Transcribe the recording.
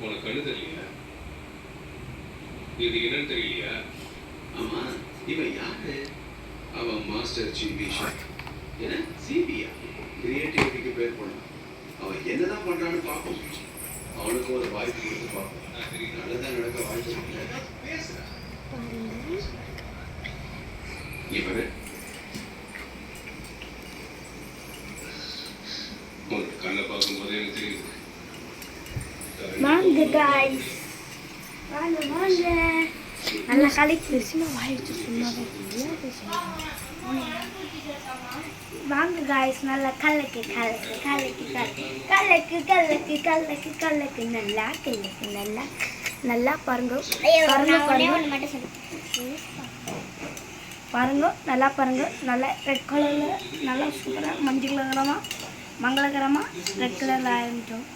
உனக்கு கண்ணு தெரியலையா? இது என்னன்னு தெரியலையா? ஆமா, இவன் யாரு? அவன் மாஸ்டர் சிபிஷா. என்ன சிபியா? கிரியேட்டிவிட்டிக்கு பேர் போனான். அவன் என்னதான் பண்றான்னு பார்ப்போம். அவனுக்கு ஒரு வாய்ப்பு கொடுத்து பார்ப்போம். நல்லதான் நடக்க வாய்ப்பு இருக்கு. பேசுறா இவரு உனக்கு கண்ணை பார்க்கும்போது எனக்கு தெரியுது. வாங்க guys, வாங்க நல்லா கலக்கி சும்மா வாயிடுச்சு சும்மாவே வாங்க guys, நல்லா கலக்கி நல்லா நல்லா பாருங்க பாருங்க நல்லா பாருங்க. நல்லா ரெட் கலரில் நல்லா சூப்பராக மங்களகரமாக ரெட் கலரில் ஆரம்பித்தோம்.